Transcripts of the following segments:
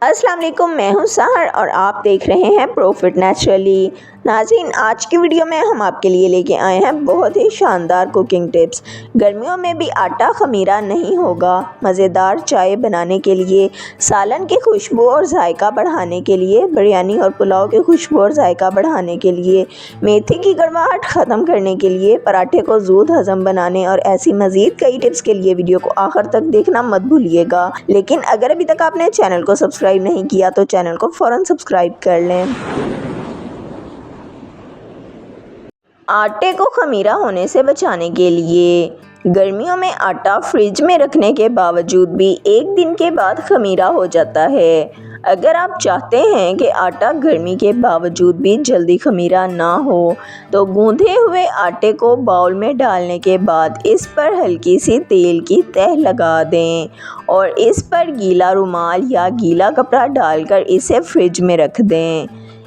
अस्सलाम वालेकुम, मैं हूं सहर और आप देख रहे हैं प्रॉफिट नेचुरली। नाज़रीन, आज की वीडियो में हम आपके लिए लेके आए हैं बहुत ही शानदार कुकिंग टिप्स। गर्मियों में भी आटा खमीरा नहीं होगा। मज़ेदार चाय बनाने के लिए, सालन की खुशबू और जायका बढ़ाने के लिए, बिरयानी और पुलाव की खुशबू और जायका बढ़ाने के लिए, मेथी की कड़वाहट ख़त्म करने के लिए, पराठे को जूद हज़म बनाने और ऐसी मज़ीद कई टिप्स के लिए वीडियो को आखिर तक देखना मत भूलिएगा। लेकिन अगर अभी तक आपने चैनल को सब्सक्राइब नहीं किया तो चैनल को फ़ौरन सब्सक्राइब कर लें। आटे को खमीरा होने से बचाने के लिए, गर्मियों में आटा फ्रिज में रखने के बावजूद भी एक दिन के बाद खमीरा हो जाता है। अगर आप चाहते हैं कि आटा गर्मी के बावजूद भी जल्दी खमीरा ना हो तो गूंथे हुए आटे को बाउल में डालने के बाद इस पर हल्की सी तेल की तह लगा दें और इस पर गीला रुमाल या गीला कपड़ा डालकर इसे फ्रिज में रख दें।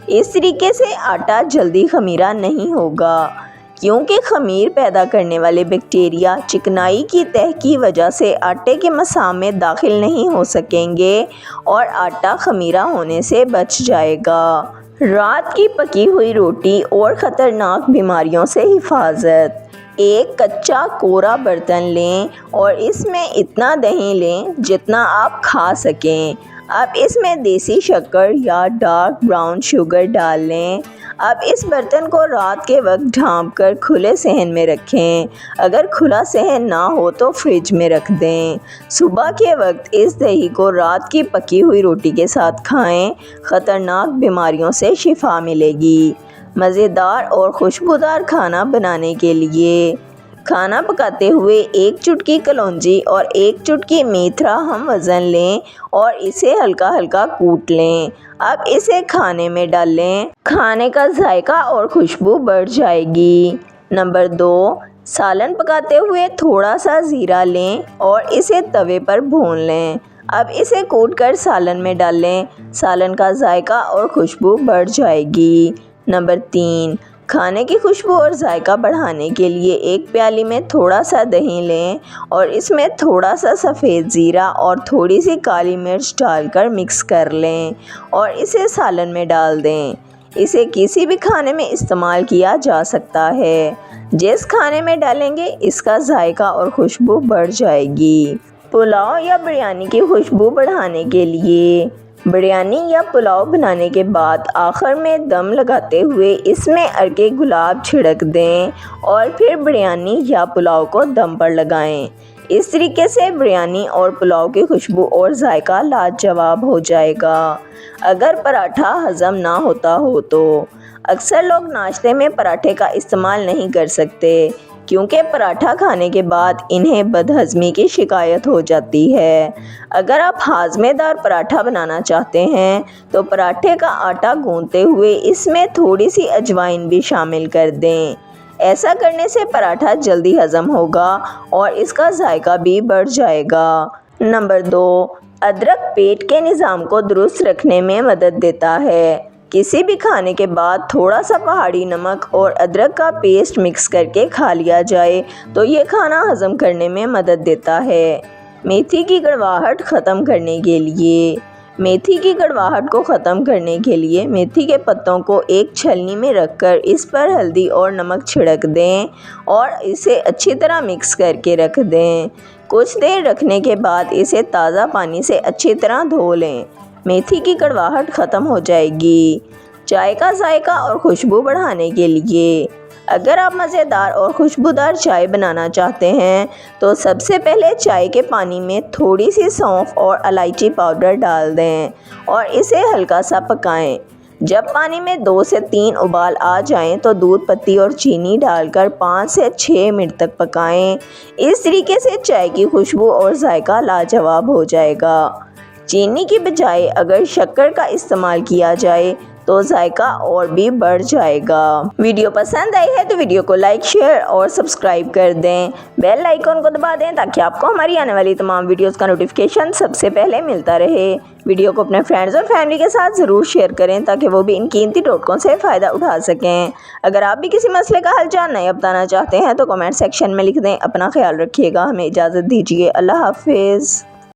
इस तरीके से आटा जल्दी खमीरा नहीं होगा, क्योंकि खमीर पैदा करने वाले बैक्टीरिया चिकनाई की तह की वजह से आटे के मसाम में दाखिल नहीं हो सकेंगे और आटा खमीरा होने से बच जाएगा। रात की पकी हुई रोटी और ख़तरनाक बीमारियों से हिफाजत। एक कच्चा कोरा बर्तन लें और इसमें इतना दही लें जितना आप खा सकें। अब इसमें देसी शक्कर या डार्क ब्राउन शुगर डाल लें। अब इस बर्तन को रात के वक्त ढाँप कर खुले सहन में रखें। अगर खुला सहन ना हो तो फ्रिज में रख दें। सुबह के वक्त इस दही को रात की पकी हुई रोटी के साथ खाएं। ख़तरनाक बीमारियों से शिफा मिलेगी। मज़ेदार और खुशबूदार खाना बनाने के लिए, खाना पकाते हुए एक चुटकी कलौंजी और एक चुटकी मेथरा हम वज़न लें और इसे हल्का हल्का कूट लें। अब इसे खाने में डाल लें। खाने का जायका और खुशबू बढ़ जाएगी। नंबर 2, सालन पकाते हुए थोड़ा सा ज़ीरा लें और इसे तवे पर भून लें। अब इसे कूट कर सालन में डाल लें। सालन का जायका और खुशबू बढ़ जाएगी। नंबर 3, खाने की खुशबू और जायका बढ़ाने के लिए एक प्याली में थोड़ा सा दही लें और इसमें थोड़ा सा सफ़ेद ज़ीरा और थोड़ी सी काली मिर्च डालकर मिक्स कर लें और इसे सालन में डाल दें। इसे किसी भी खाने में इस्तेमाल किया जा सकता है। जिस खाने में डालेंगे इसका जायका और खुशबू बढ़ जाएगी। पुलाव या बिरयानी की खुशबू बढ़ाने के लिए, बिरयानी या पुलाव बनाने के बाद आखिर में दम लगाते हुए इसमें अर्के गुलाब छिड़क दें और फिर बिरयानी या पुलाव को दम पर लगाएं। इस तरीके से बिरयानी और पुलाव की खुशबू और जायका लाजवाब हो जाएगा। अगर पराठा हज़म ना होता हो तो, अक्सर लोग नाश्ते में पराठे का इस्तेमाल नहीं कर सकते क्योंकि पराठा खाने के बाद इन्हें बदहज़मी की शिकायत हो जाती है। अगर आप हाज़मेदार पराठा बनाना चाहते हैं तो पराठे का आटा गूंथते हुए इसमें थोड़ी सी अजवाइन भी शामिल कर दें। ऐसा करने से पराठा जल्दी हज़म होगा और इसका जायका भी बढ़ जाएगा। नंबर 2, अदरक पेट के निज़ाम को दुरुस्त रखने में मदद देता है। किसी भी खाने के बाद थोड़ा सा पहाड़ी नमक और अदरक का पेस्ट मिक्स करके खा लिया जाए तो ये खाना हज़म करने में मदद देता है। मेथी की कड़वाहट ख़त्म करने के लिए, मेथी की कड़वाहट को ख़त्म करने के लिए मेथी के पत्तों को एक छलनी में रखकर इस पर हल्दी और नमक छिड़क दें और इसे अच्छी तरह मिक्स करके रख दें। कुछ देर रखने के बाद इसे ताज़ा पानी से अच्छी तरह धो लें। मेथी की कड़वाहट ख़त्म हो जाएगी। चाय का जायका और खुशबू बढ़ाने के लिए, अगर आप मज़ेदार और खुशबूदार चाय बनाना चाहते हैं तो सबसे पहले चाय के पानी में थोड़ी सी सौंफ और इलायची पाउडर डाल दें और इसे हल्का सा पकाएं। जब पानी में 2 से 3 उबाल आ जाएं तो दूध पत्ती और चीनी डालकर 5 से 6 मिनट तक पकाएं। इस तरीके से चाय की खुशबू और जायका लाजवाब हो जाएगा। चीनी की बजाय अगर शक्कर का इस्तेमाल किया जाए तो जायका और भी बढ़ जाएगा। वीडियो पसंद आई है तो वीडियो को लाइक, शेयर और सब्सक्राइब कर दें। बेल आइकॉन को दबा दें ताकि आपको हमारी आने वाली तमाम वीडियोस का नोटिफिकेशन सबसे पहले मिलता रहे। वीडियो को अपने फ्रेंड्स और फैमिली के साथ ज़रूर शेयर करें ताकि वो भी इन कीमती टोटकों से फ़ायदा उठा सकें। अगर आप भी किसी मसले का हल जानना या बताना चाहते हैं तो कमेंट सेक्शन में लिख दें। अपना ख्याल रखिएगा। हमें इजाज़त दीजिए। अल्लाह हाफिज़।